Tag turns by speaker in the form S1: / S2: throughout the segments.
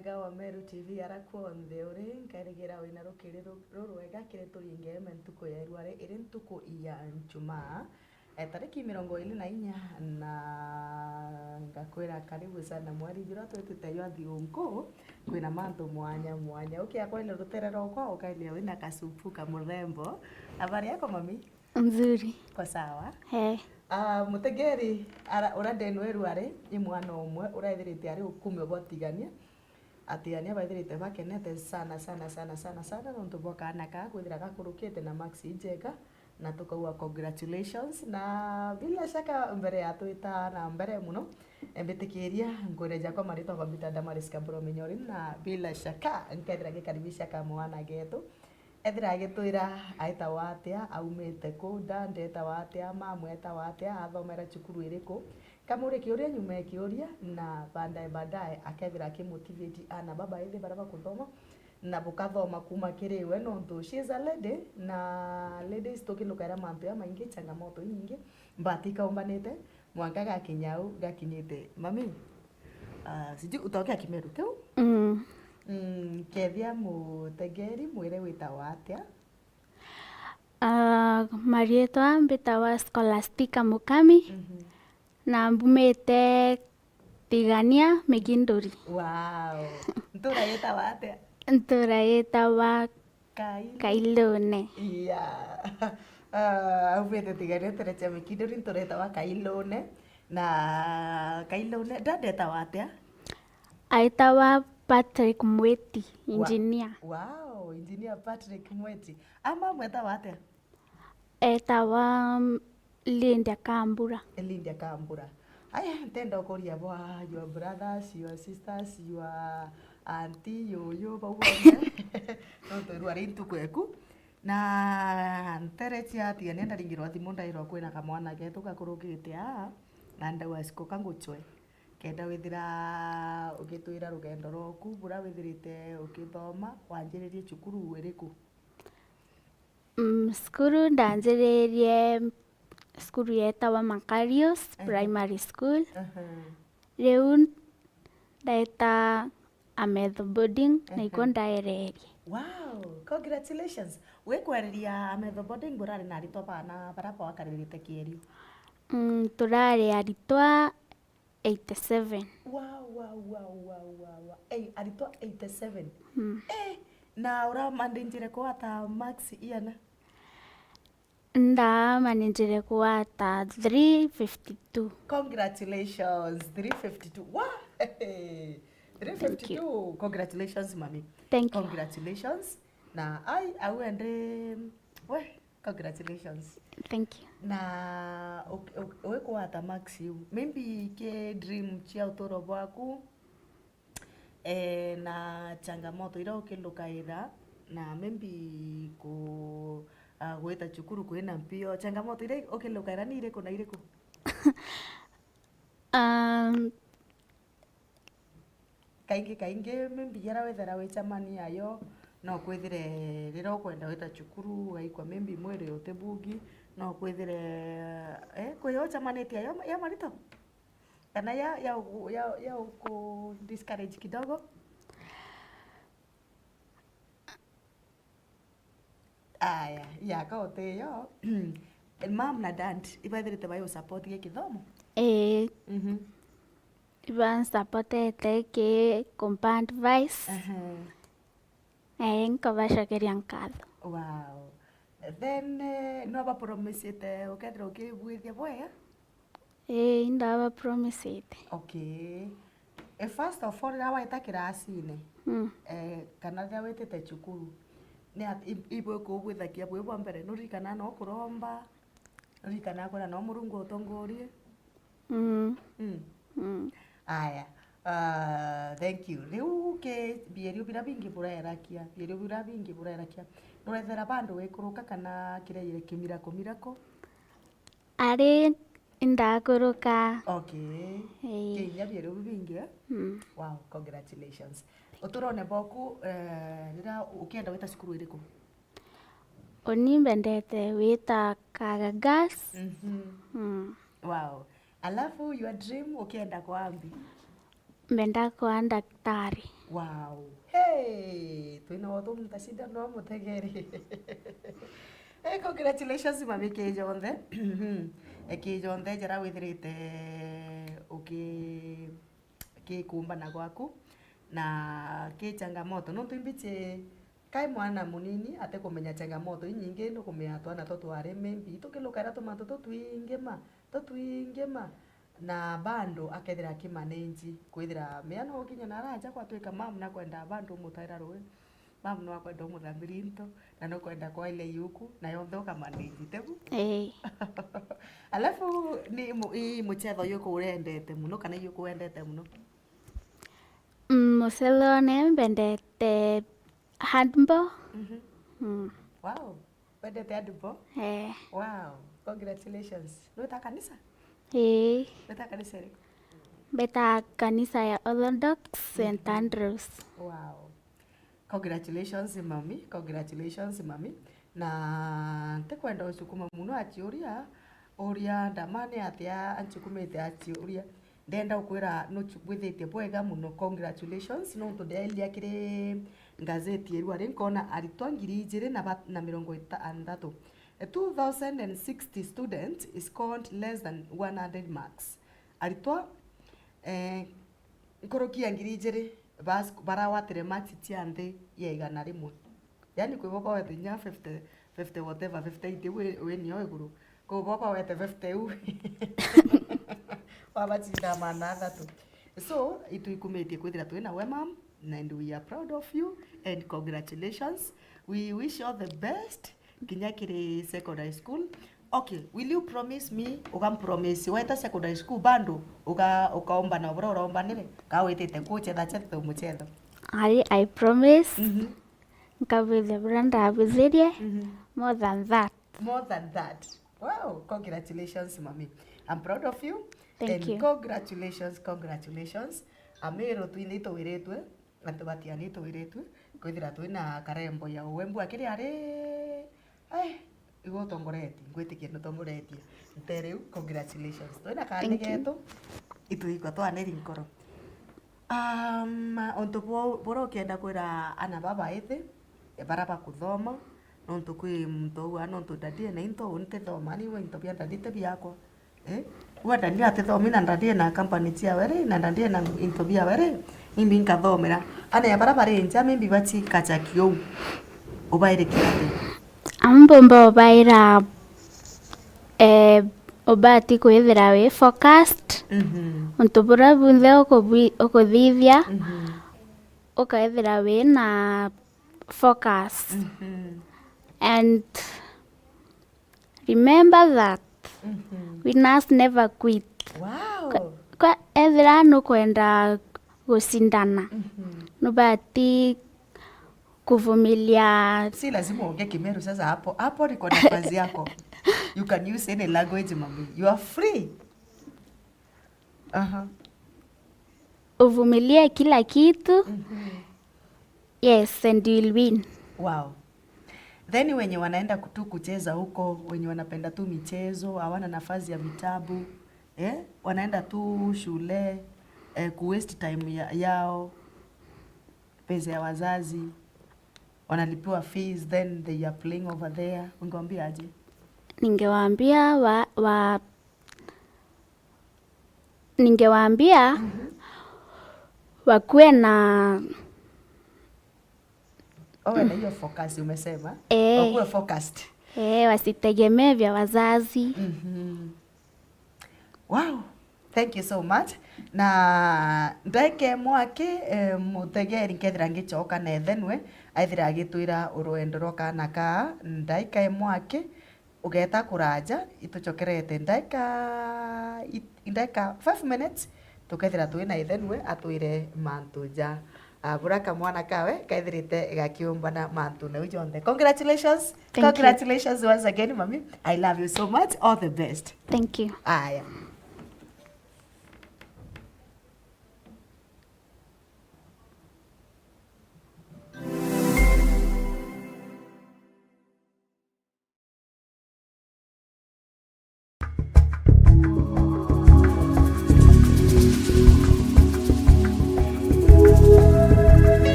S1: mwega wa Meru TV arakuonthe uri nkairigira wina rukiri rurwega kire Turinge Ime ntuku ya irware iri ntuku ya Ijumaa tariki 24 na ngakwira karibu sana mwari jura twetete yo thiungu kwina mantu mwanya mwanya ukiakwa ile ruterero kwa ukailia wina kasupu ka murembo. Habari yako mami?
S2: Nzuri.
S1: Kwa sawa?
S2: Mutegeri
S1: urandenu irware ni mwana umwe uraithirite ari ukumi botigania atiania baithirite bakenete sana nontu bokana ka kwithira gakurukite na maxi njega na tukauga congratulations na bila shaka mbere ya twita na mbere muno mbitikiria ngwereja kwa marito kwa bitanda mariska bro minyori na bila shaka nkethira gikaribisha kama wana getu ethira agitwira aita watia aumite ku ndandeta watia mamweta watia athomera cukuru iriku kamuri kiuria nyume kiuria na baadaye akethira akimotivate ana baba ithi baraba kuthoma na bukathoma kuma kiriwe nontu she is a lady na ladies tukilukara mantu ya maingi changamoto nyingi mbatika umbanite mwanga gakinyau gakinyite mami siji utokea Kimeru tu kethia mutegeri mwire wita watia
S2: marietwa mbitawa Scholastica Mukami na mbumete Tigania Megindori.
S1: Wow. Ntura yeta watia
S2: Ntura yetawa Kailone.
S1: Ubete Tigania terecha Megindori ntura yetawa Kailone na Kailone ndandeta watia
S2: aitawa Patrick Mweti, engineer.
S1: Wow, engineer Patrick Mweti. Ama mweta watia?
S2: Etawa Linda Kambura.
S1: Linda Kambura. Aya, ntenda kuria bwa your brothers, your sisters, your auntie, yo bawone. Nontu rwari ntuku eku. Na nteretia tigania ndaringirwa thimu ndairwa kwina kamwana getu gakurukite na ndawa siko kanguchwe. Kenda withira ugitwira rugendo roku bura withirite ukithoma wanjiririe cukuru iriku
S2: skuru ndanjiririe skuru yetawa Macarius Primary School. Riu ndaita Ametho boarding na iko ndaererie.
S1: Wow, congratulations. Wekwereria Ametho boarding burari na aritwa bana barapa wakaririte kierio.
S2: Turari aritwa 87.
S1: Wow. Aritwa 87. Na ura mandinjire kwa ta max iana.
S2: Nda manenjere kwa ta 352.
S1: Congratulations, 352. Wow. 352. Congratulations, mami.
S2: Thank you.
S1: Congratulations. Na awende congratulations.
S2: Thank you.
S1: Na weko hata maxi maybe ke dream chia utoro bwaku na changamoto ira ukilukaira na maybe ku gweta cukuru kwina mpio changamoto ira ukilukaira ni ire kuna iriku kaingi maybe yara wethera wechamani ayo no kwithire rira ukwenda weta cukuru gaikwa maybe mwere utebugi no kwithire kwayo chamaneti ya marito kana ya ku discourage kidogo ya kaote yo mom na dad ibathirite bayo support ye kithomo
S2: iban supportete ke compound vice nkabashakeria nkatho.
S1: Wow. Then no ba promisete ukethira ukibwithia bwega
S2: indaba promisete.
S1: Okay. First of all rawa itakirasine kana ria wetete cukuru ni ibwe kubwithakia bwe bwa mbere nurikana no kuromba nurikana kora no murungu utongorie aya thank you riu ke bierio bira bingi buraerakia nurethera bandu wikuruka kana kireire kimirako
S2: ari ndakuruka.
S1: Okay. Kinya bierio bingi wow, congratulations. Uturone boku rira ukienda wita cukuru iriku
S2: oni mbendete wita Kagagas.
S1: Wow. Alafu your dream ukienda kwa ambi
S2: mbenda kuwa daktari.
S1: Wow. Hey, twina watu mtashinda no mutegeri. Hey, congratulations mami Kijonthe. Kijonthe jara withirite ukikumbana gwaku na ki changamoto no twimbiche kai mwana munini ate kumenya changamoto inyingi no kumenya twana to tware maybe tukilukara tumantu tutwingema na bando akethira akimanage kwithira miana ukinya na raja kwatwika mam na kwenda bando mutaira ruwe mam no akwenda umuthambiri into na no kwenda kwa ile yuku na yonthe ukamanage tebu alafu ni muchetho yuku urendete muno kana yuku wendete muno
S2: muchetho ne mbendete handball.
S1: Wow, wendete handball? Wow, congratulations. Nweta kanisa? Weta kanisa ri?
S2: Beta kanisa ya Orthodox St. Andrews.
S1: Wow. Congratulations mami. Na tekwenda ucukuma muno achiuria uria ndamane atia anchukumite achiuria ndenda ukwira no chubwithitie bwega muno. Congratulations no tundelia kiri ngazeti yeru ari nkona aritwa 2,260 2,060 students scored less than 100 marks. Aritwa nkorokia 2,000 barawatire marks tianthe ya 100. Yani kwe baba wete nya 50 whatever 50 we ni oyeguru ko baba wete 50 u baba chinda manatha tu. So ituikumetie kwithira twina we mam and we are proud of you and congratulations. We wish you all the best kinya kiri secondary school. Okay, will you promise me promise weta secondary school bando ukaomba na bro romba nile kawetete kuchetha chetho muchetho
S2: I promise. Nkabithe branda abizirie more than that.
S1: Wow, congratulations mami, I'm proud of you.
S2: Thank you.
S1: Congratulations. Amero twinito wiretwe antubatianito wiretwe kwithira twina karembo ya uwembu akiri ari igo tongoreti ngwitikia no tongoreti ntereu. Congratulations twina kane geto ituiko twaneri nkoro onto boro kenda kwira ana baba ithi baraba kuthoma nonto kwi mto wa nonto dadie na into unte thoma ni we into bia dadite biako wada ni atithomi na dadie na company cia were na dadie na into bia were mimi nkathomera ana ya baraba renja mimi bachi kachakio ubaire kirate
S2: ambomba obaira obati kwithira we focused untubura bunthe ukuthithia ukaithira we na focus and remember that winners never quit.
S1: Wow.
S2: Kwa ethira nukwenda gusindana nubati kuvumilia.
S1: Si lazima uongee Kimeru sasa hapo niko na kazi yako. You can use any language mami. You are free.
S2: Uvumilie kila kitu. Yes, and you'll win.
S1: Wow. Then wenye wanaenda kucheza huko, wenye wanapenda tu michezo, hawana nafasi ya vitabu, wanaenda tu shule, waste time yao, pesa ya wazazi, wanalipiwa fees, then they are playing over there. Ungewaambia aje?
S2: Ningewaambia wakuwe na
S1: na hiyo focus umesema. Wakuwe focused.
S2: Wasitegemee vya wazazi.
S1: Wow. Thank you so much. Na ndeke mwake mutegeri nkethira ngichoka na ethenwe aithira agitwira urwendo rokana ka ndaika mwake ugeta kuraja ituchokerete ndaika 5 minutes tukethira twina ithenwe atwire mantuja buraka mwana kawe kaithirite gakiumbana mantu na ujonde. Congratulations. Congratulations once again mami. I love you so much. All the best.
S2: Thank you.
S1: Aya.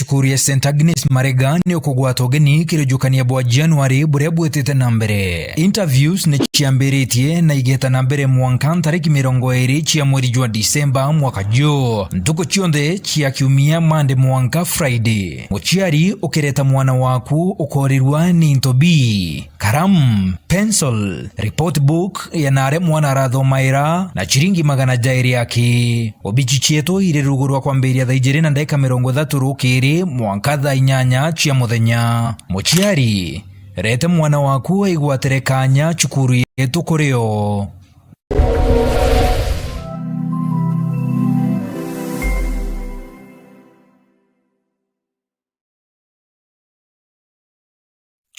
S3: cukuru ya St Agnes Marega ni ukugwata ugeni kirujukania bwa January buria bwetete na mbere. Interviews ni ciambiritie na igeta na mbere mwanka tariki 20 cia mweri jwa Disemba mwaka jo. Ntuko cionthe cia kiumia Monday mwanka Friday. Muciari ukireta mwana waku ukorirwa ni intobi, karam, pencil, report book ya nare mwana arathomaira na chiringi magana jairi yake. Obichi chieto ire rugurwa kwambiria thaa 2 na ndagika 30 rukiri mwanka thaa 8 cia muthenya. Muciari rete mwana waku aigwatire kanya cukuru yetu kurio.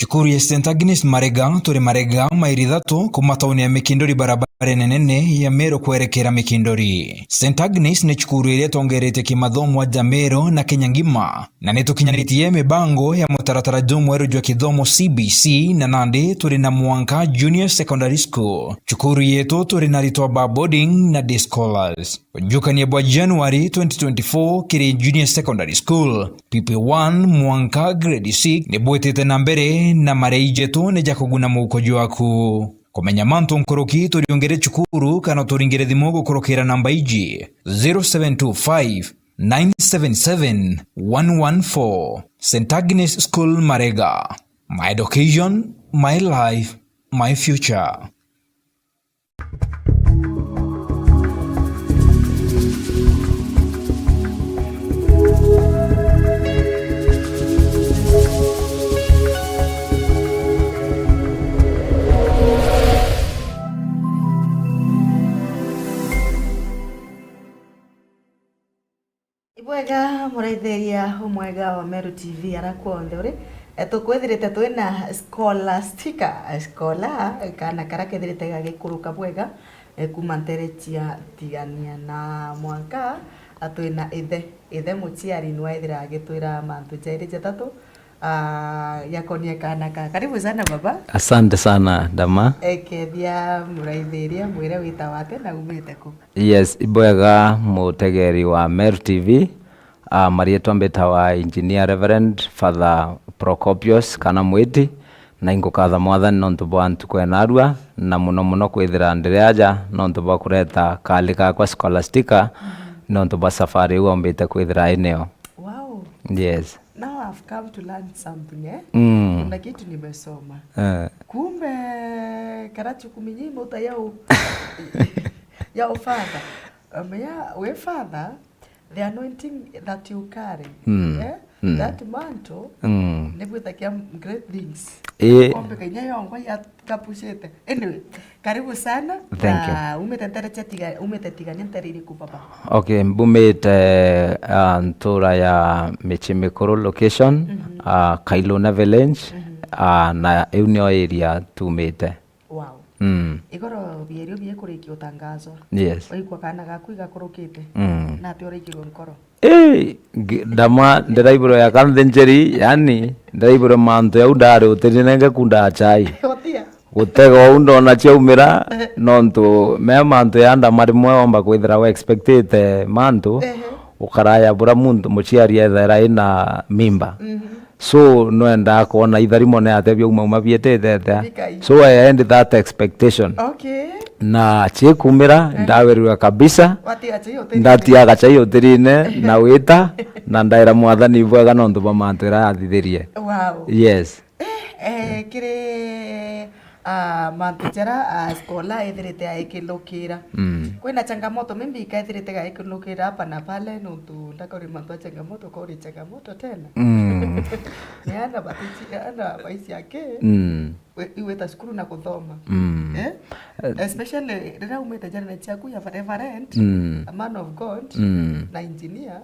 S3: Cukuru ya St Agnes Marega turi Marega mairi 3 kuma tauni ya Mikindori barabara nene ya Meru kuerekera Mikindori. St Agnes ni cukuru iria tongerete kimathomo ja Meru na Kenya ngima na nitukinyanitie mibango ya mutaratara jumweru jwa kithomo CBC na nandi turi na Mwanka Junior Secondary School. Cukuru yetu turi na ritwa boarding na day scholars. Jukania bwa January 2024 kiri Junior Secondary School PP1 Mwanka grade 6 ni bwetete na mbere na mareijetu ne jakuguna muko jwaku. Kumenya mantu nkoroki turiongere cukuru kana turingere thimu gukorokera namba iji 0725 977 114. St Agnes School Marega. My education, my life, my future.
S1: Ibwega muraithĩria umwega wa Meru TV arakuonde uri tukwithirite twina scholastica kana karakethirite gagikuruka bwega kuma nterechia tigania na Mwanka atwina ithe muciari nwaithira agitwira mantu jairi jetatu yakonie kana karibu sana baba.
S4: Asante sana Dama.
S1: Ekethia muraithĩria mwire wita wate na umite ku.
S4: Yes, ibwega mutegeri wa Meru TV. Marietwa mbetawa Engineer Reverend Father Procopius kana mwiti na ingukatha mwathani nontu bwa ntuko enarua na muno kwithira ndire aja nontu bwa kureta kalika kwa scholastica nontu bwa safari uo mbite kwithira eneo.
S1: Wow.
S4: Yes.
S1: Now I've come to learn something Kuna kitu nimesoma. Kumbe karachu kuminyima utayao ya father. We father, the anointing that you carry, that mantle, nebutakia great things. Kumbe kenya yongo ya kapushete. Anyway, karibu sana.
S4: Thank you.
S1: Umetetigania ntariri ku baba.
S4: Okay, mbumete ntura ya Michimikuru location, Kailuna village, na Unio area tumete.
S1: Wow. Igoro bierio bie kuriki utangazo.
S4: Yes.
S1: Oikwa kana gaku igakurukite. Na te urikirwo nkoro.
S4: Dama ndiraiburo ya kanthenjeri yani ndiraiburo mantu ya udare utinenge kunda chai.
S1: Otia.
S4: Gutega undo na chaumira nontu me mantu ya nda marimwe omba kwithira we expected mantu ukaraya bura muntu muciari ethera ina mimba. So no enda kuona itharimo ne atebyo uma bietete so I end that expectation.
S1: Okay.
S4: Na chikumira ndawerwa kabisa ndatiaga chai utirine na wita na ndaira mwathani bwega nontu ba mantu ira athithirie.
S1: Wow.
S4: Yes.
S1: Kire mantujara skola ethirite aikilukira. Kwina changamoto mimbi ikaithirite gaikilukira hapa na pale nuntu ndakori mantu changamoto kori changamoto tena. Yana batichi ana baisi yake. Iwe tashukuru na kuthoma. Especially rira umete jana chaku ya reverend, a man of God, na engineer.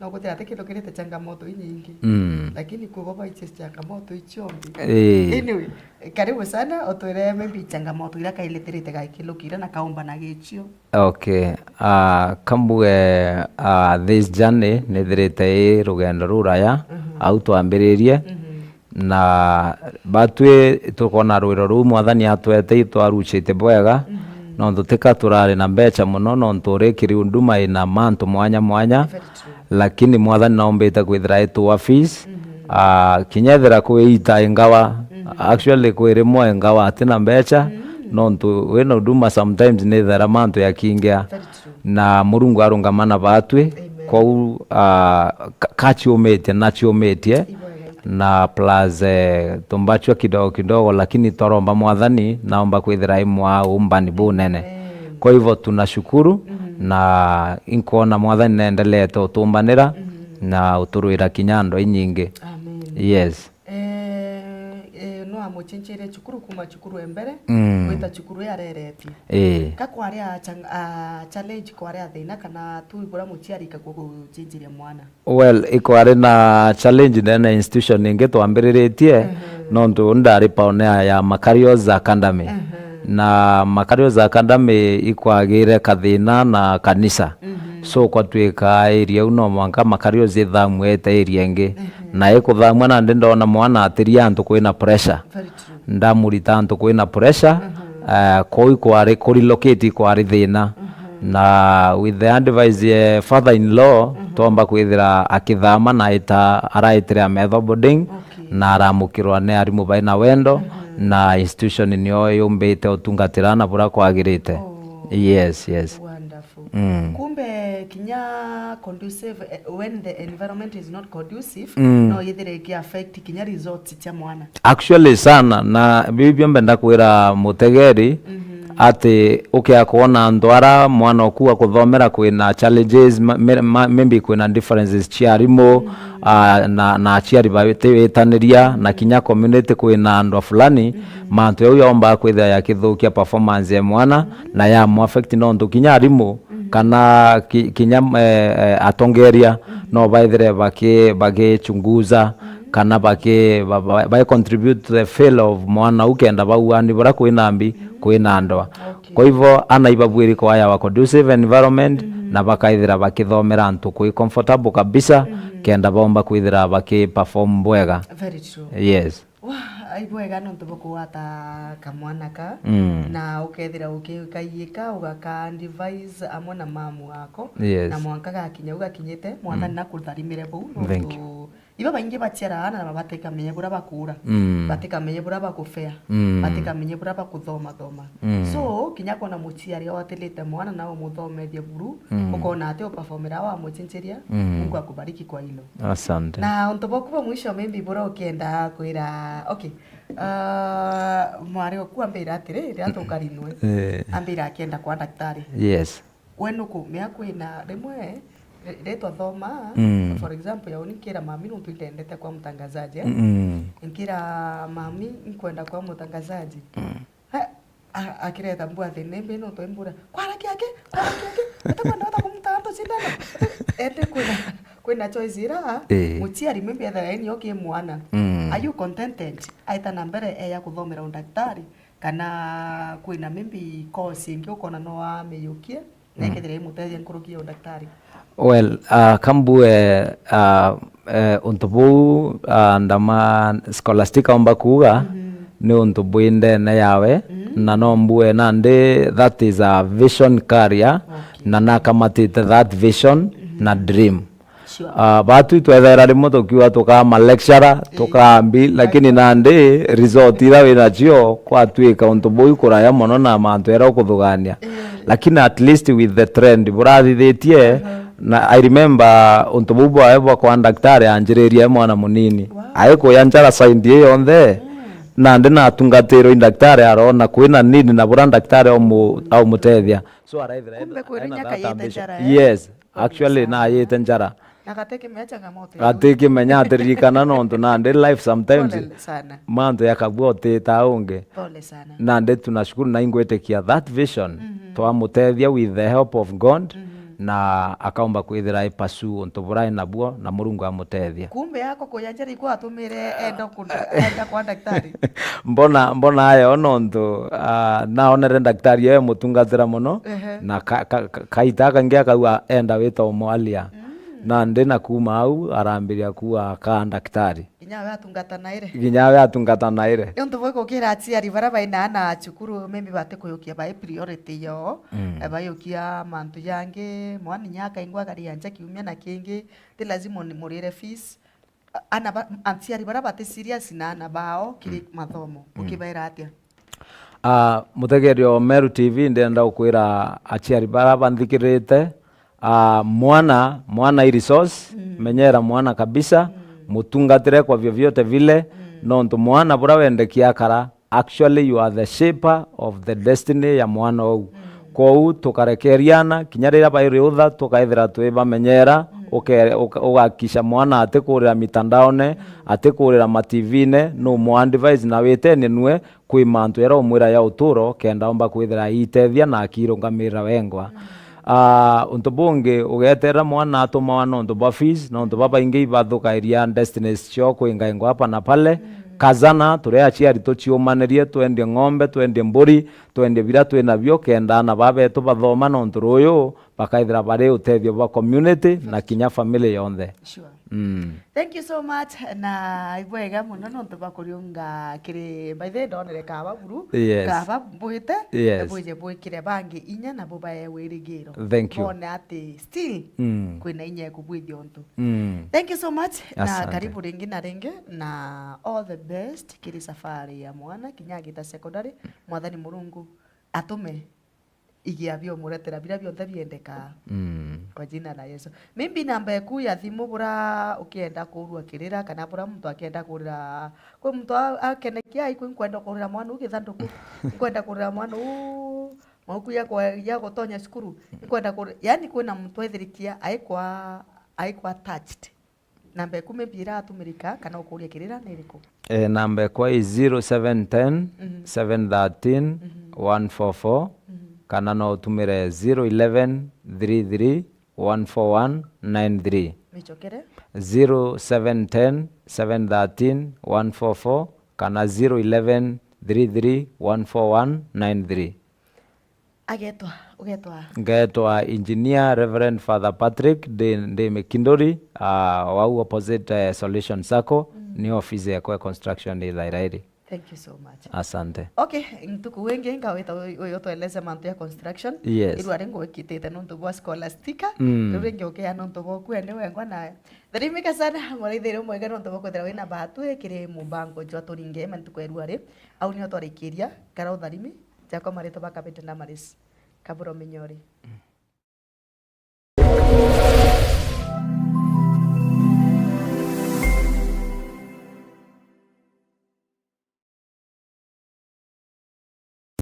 S1: Na kote atekilukirite changamoto nyingi. Lakini kwa baba ichi changamoto ichombi. Anyway, karibu sana otwire maybe changamoto ira kaileterete gaikilukira na kaomba na gichio.
S4: Okay. Kambuge this journey nithirite rugendo ruraya au twambiririe na batwe tukona rwiro ru mwathani atwete itwaruchite bwega no ndutika turari na mbecha muno no nturikiri unduma ina mantu mwanya lakini mwathani naombete kwithira itwa fees kinyethira kwita ingawa actually kwirimwa ingawa atina mbecha nontu wena huduma sometimes ni thera mantu yakingia na murungu arungamana batwi kwau kachiumetie nachiumetie na plus tumbachwa kidogo kidogo, lakini toromba mwathani naomba kwithira imwa umbani bunene. Kwa hivyo tunashukuru na inkuona mwathani naendelee tutumbanira na uturuira kinyando inyingi. Yes.
S1: No amuchinchire chukuru kuma chukuru embere wita chukuru ya rereti kakwari challenge kwari athina kana tu ibura muchiari kaguchinchiria mwana.
S4: Well, ikwari na challenge na institution ingi twambiriretie nondu ndari paonea ya Makarios Academy na Makarios Academy ikwagire kathina na kanisa so kwa twika area uno mwanka Makarios ithamwete area ingi na ikuthamwa na ndona mwana atiria antu kwina pressure ndamurita antu kwina pressure koi kwari relocate kwari thina na with the advice father in law tomba kwithira akithama na ita araitira metho boarding na aramukirwa ne arimu baina wendo na institution niyo yumbite utungatirana bura kwagirite. Yes.
S1: Wonderful. Kumbe kinya conducive when the environment is not conducive no yethire ki affect kinya results cia mwana.
S4: Actually sana na bibio mbenda kwira mutegeri ati ukia kuona ndwara mwana okuwa kuthomera kwina challenges maybe kwina differences chiarimo na chiari baitaniria na kinya community kwina ndo fulani mantu yo yomba kwithia ya kithukia performance ya mwana na ya mu affect no ndo kinya arimo kana kinya atongeria no baithire bage kana bake contribute to the fail of mwana ukenda bauani bora kwinambi kwina ndoa. Kwa hivyo anaibabwiri kwa ya conducive environment na bakaithira bakithomera antu kwi comfortable kabisa kenda bomba kwithira baki perform bwega.
S1: Very true.
S4: Yes.
S1: Aibwega no tubuko ata kamwana ka na ukethira ukikaiyika ugaka device amwe na mamu wako na mwanka gakinya ugakinyite mwana na kutharimire bu iba baingi bachiarana na batekamenye bura bakura batekamenye bura bakufea batekamenye bura bakuthoma so kinyako na muchiari watelete mwana na umuthomethie buru ukona ate performera wa muchinchiria Mungu akubariki kwa hilo.
S4: Asante.
S1: Na ontobokuwa mwisho maybe bura ukienda kwira okay mwari okuwa mbira atire ria tukarinwe ambira akienda kwa daktari.
S4: Yes.
S1: Wenu kumia kwina rimwe leto thoma for example ya unikira mami no tuitendete kwa mtangazaji nkira mami nkwenda kwa mtangazaji akireta mbua thenembe no toembura kwara kiake atakwenda kumtanto sindano ete kwenda choice ira muchiari maybe other any okay mwana are you contented aita nambere ya kuthomera undaktari kana kwina maybe course ingi ukona no ameyukia na ikethire muteje nkurukia undaktari.
S4: Well, kambue untubu ndama scholastica omba kuga ni untubu indene yawe na nombue nande that is a vision career na nakamatite that vision na dream. Batu twethera rimo tukiwa tukama lecturer tukambi lakini nande result ira wina cio kwa twika untubu ikuraya mono na mantu era ukuthugania lakini at least with the trend burathithitie na I remember untububu aebwa kwa daktari anjiriria mwana munini aiko yanjara saindi yonthe na ndina atungatiro daktari arona kwina nini na bura daktari au mutethia so araithira yes actually na yete njara
S1: nakateke mecha ngamoto
S4: ateke menya atirikana nonto na ndi life sometimes manto yakabwote taunge
S1: pole sana
S4: na ndi tunashukuru na ingwetekia that vision twamutethia with the help of God na akaomba kwithira ipasu ontoburai nabuo na Murungu amutethia.
S1: Kumbe yako kuyanjira iko atumire enda kwa daktari.
S4: mbona ayo nonto na onere daktari ye mutungatira muno na kaitaka ngia kaua enda wito mwalia na ndina kuma au arambiria kuwa ka daktari
S1: Kinyawe atungata naire.
S4: ginyawe atungata naire
S1: Yonto boko kira aciari bara baina na cukuru maybe bate kuyokia by priority yo. Bayokia mantu yange mwana nyaka ingwa gari yanje kiumia na kingi ti lazima ni murire fees. Ana aciari bara bate serious na ana bao kiri mathomo. Ukibaira atia.
S4: Mutegerio Meru TV ndenda ukwira aciari bara banthikirite mwana i resource menyera mwana kabisa mutungatire kwa vyovyote vile nontu mwana bura wendekia kara actually you are the shaper of the destiny ya mwana ou kou tukarekeriana kinyarira bairi utha tukaithira twiba menyera ugakisha mwana atikurira mitandaone atikurira ma-TV-ne no mwan device na witene nwe kwi mantu era umwira ya uturo kenda omba kwithira itethia na akirungamirira wengwa unto bunge ugetera mwana atuma wana unto ba fees na unto baba ingi bathukairia destinies cio kwinga ingo hapa na pale kazana turi aciari tuciumanirie twendie ng'ombe twendie mburi twendie bira twina bio kenda na babetu bathoma na unto ruyu bakaithira bari utethio ba community na kinya family yonthe.
S1: Sure. Thank you so much na ibwega muno nonto bakuriunga kiri by the donere kaba buru kaba buite buje bwikire bangi inya na bubaye wirigiro.
S4: Thank you.
S1: Bona ati still kwina inya kubwithio ntu. Thank you so much na karibu ringi na ringi na all the best kiri safari ya mwana kinyagita secondary mwathani Murungu atume igiavyo muretera bila byonthe biendeka kwa jina la Yesu. Maybe namba yaku ya thimu bura ukienda kurua kirira kana bura mtu akienda kurira kwa mtu akenekia iku kwenda kurira mwana ugithanduku kwenda kurira mwana mauku ya gotonya cukuru kwenda kurira yani kwina mtu ethirikia aikwa attached. Namba yaku maybe atumirika kana ukuria kirira ni iriku?
S4: Namba yakwa 0710 713 144 kana no utumire 011 33 141 93
S1: Michokere
S4: 0710 713 144 kana 011 33 141 93 Ugetwa Engineer Reverend Father Patrick de Mekindori wau opposite Solution Sacco ni office ya kwa construction ni Thairairi.
S1: Thank you so much.
S4: Asante.
S1: Okay, ntuku wengi ngaweta uyo tueleze mantu ya construction.
S4: Yes.
S1: Iru arengo wekitete nontu bwa scholastica. Turinge okea nontu bwa kwende wengwa nayo. Dharimika sana mwaithire mwega nontu bwa kwethira wina bahatu ekire mubango jwa Turinge Ime ntuku eru ari. Au ni otwarikiria kara utharimi. Jako marito bakabete na maris. Kaburo minyori.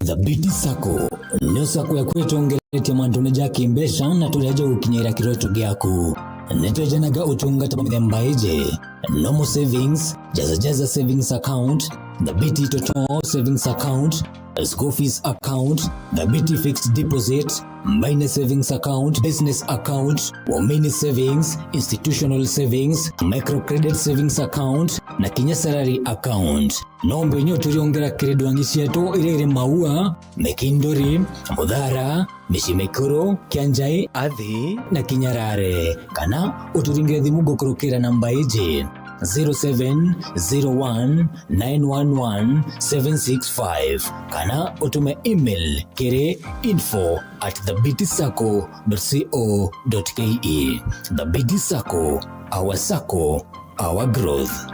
S5: The BT Sacco nio sako ya kwetongeretie mantune jaki mbesha na tureje ukinyira kiroto gyaku netwejenaga utungata mithemba ije normal savings jaza savings account the BT Total savings account school fees account the BT fixed deposit minor savings account business account women savings institutional savings microcredit savings account na kinya salary account nombe nyo turiongera kiredo angisieto irere maua Mekindori Muthara Mishimekoro Kianjai Athi na Kinyarare kana uturingire thimu gukurukira namba ije 0701911765 kana utume email kire info@thebtsacco.co.ke. The BT Sacco, our Sacco, our growth.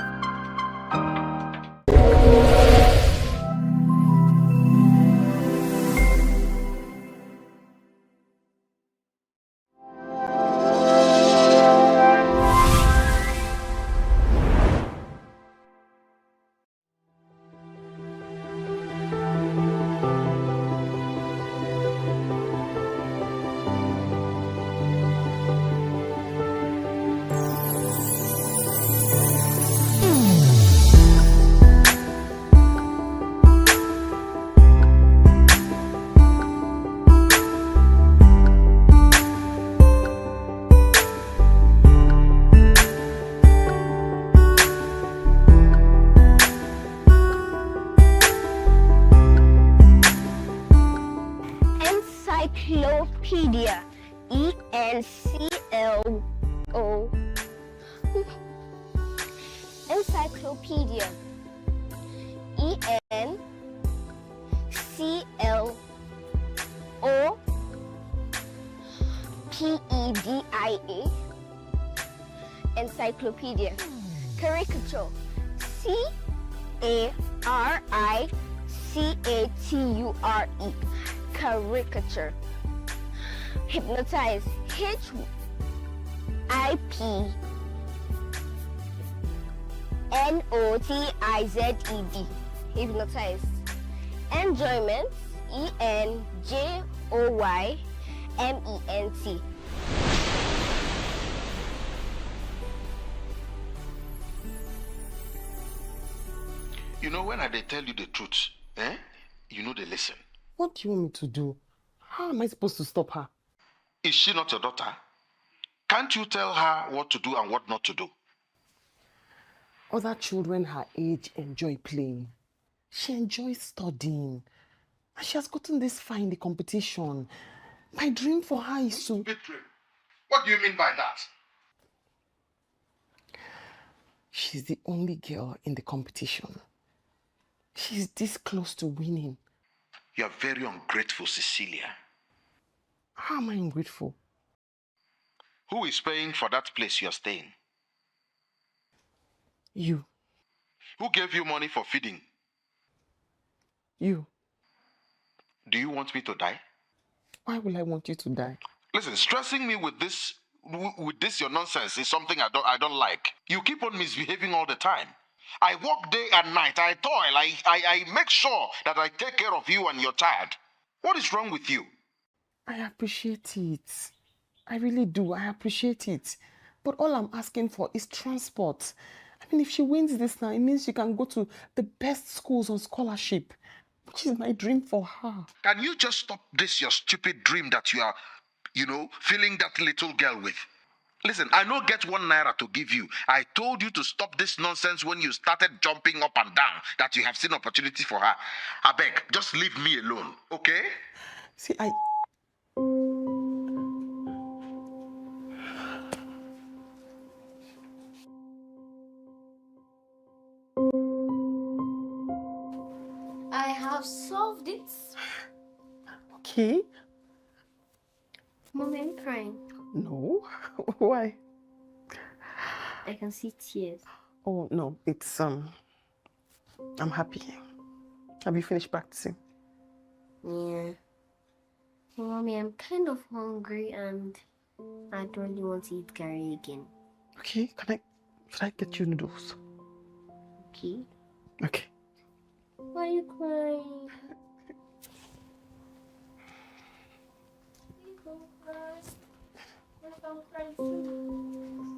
S6: Encyclopedia. O. Encyclopedia. ENCLOPEDIA. Encyclopedia. Caricature. CARICATURE. Caricature. Hypnotize. HIPNOTIZED. Hypnotize. Enjoyment. ENJOYMENT.
S7: You know, when I dey tell you the truth, you know they listen.
S8: What do you want me to do? How am I supposed to stop her?
S7: Is she not your daughter? Can't you tell her what to do and what not to do?
S8: Other children her age enjoy playing. She enjoys studying. And she has gotten this far in the competition. My dream for her is to...
S7: Stupid dream. What do you mean by that?
S8: She's the only girl in the competition. She's this close to winning.
S7: You are very ungrateful, Cecilia.
S8: How am I ungrateful?
S7: Who is paying for that place you're staying?
S8: You.
S7: Who gave you money for feeding?
S8: You.
S7: Do you want me to die?
S8: Why will I want you to die?
S7: Listen, stressing me with this your nonsense is something I don't like. You keep on misbehaving all the time. I work day and night. I toil. I make sure that I take care of you and your child. What is wrong with you?
S8: I appreciate it. I really do. I appreciate it. But all I'm asking for is transport. I mean, if she wins this now, it means she can go to the best schools on scholarship, which is my dream for her.
S7: Can you just stop this, your stupid dream that you are, filling that little girl with? Listen, I no get 1 naira to give you. I told you to stop this nonsense when you started jumping up and down that you have seen opportunity for her. I beg, just leave me alone, okay?
S8: See,
S6: I have solved it.
S8: Okay.
S6: Mom, are you crying?
S8: No. Why?
S6: I can see tears.
S8: Oh, no. It's, I'm happy. Have you finished practicing?
S6: Yeah. Mommy, I'm kind of hungry and I don't really want to eat curry again.
S8: Okay, should I get you noodles?
S6: Okay.
S8: Okay.
S6: Why are you crying? You go cry. I'm crying too.